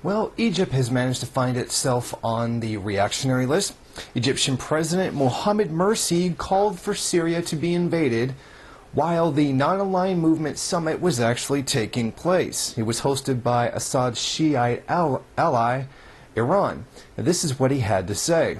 Well, Egypt has managed to find itself on the reactionary list. Egyptian President Mohamed Morsi called for Syria to be invaded while the Non-Aligned Movement Summit was actually taking place. It was hosted by Assad's Shiite ally, Iran. Now, this is what he had to say.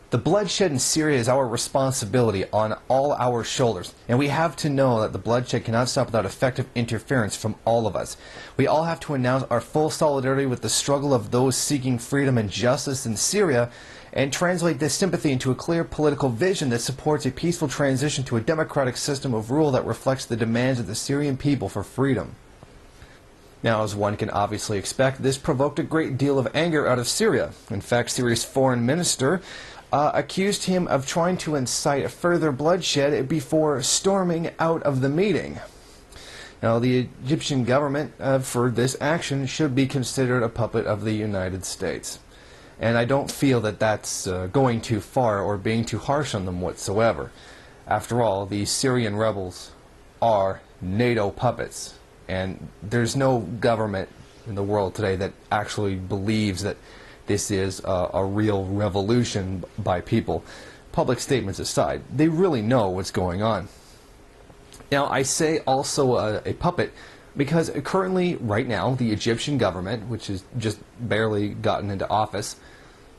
The bloodshed in Syria is our responsibility on all our shoulders, and we have to know that the bloodshed cannot stop without effective interference from all of us. We all have to announce our full solidarity with the struggle of those seeking freedom and justice in Syria and translate this sympathy into a clear political vision that supports a peaceful transition to a democratic system of rule that reflects the demands of the Syrian people for freedom. Now, as one can obviously expect, this provoked a great deal of anger out of Syria. In fact, Syria's foreign minister accused him of trying to incite further bloodshed before storming out of the meeting. Now, the Egyptian government, for this action, should be considered a puppet of the United States. And I don't feel that that's going too far or being too harsh on them whatsoever. After all, the Syrian rebels are NATO puppets. And there's no government in the world today that actually believes that this is a real revolution by people. Public statements aside, they really know what's going on. Now, I say also a puppet because currently, right now, the Egyptian government, which has just barely gotten into office,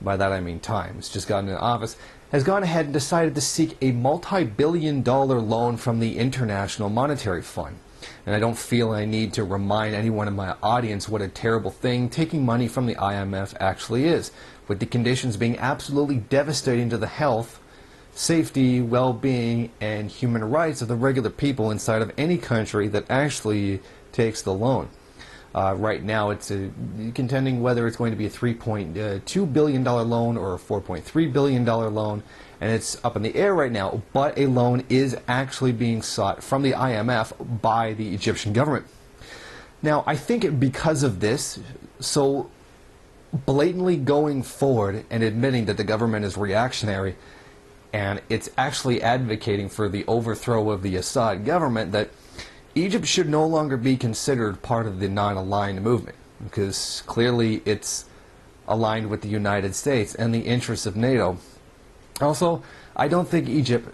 by that I mean time, it's just gotten into office, has gone ahead and decided to seek a multi-billion-dollar loan from the International Monetary Fund. And I don't feel I need to remind anyone in my audience what a terrible thing taking money from the IMF actually is, with the conditions being absolutely devastating to the health, safety, well-being, and human rights of the regular people inside of any country that actually takes the loan. Right now, it's contending whether it's going to be a $3.2 billion loan or a $4.3 billion loan, and it's up in the air right now, but a loan is actually being sought from the IMF by the Egyptian government. Now, I think because of this, so blatantly going forward and admitting that the government is reactionary, and it's actually advocating for the overthrow of the Assad government, that Egypt should no longer be considered part of the non-aligned movement, because clearly it's aligned with the United States and the interests of NATO. Also, I don't think Egypt,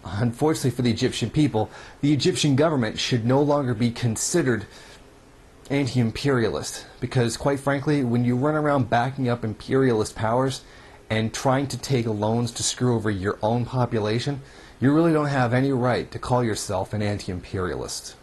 unfortunately for the Egyptian people, the Egyptian government should no longer be considered anti-imperialist, because quite frankly, when you run around backing up imperialist powers and trying to take loans to screw over your own population, you really don't have any right to call yourself an anti-imperialist.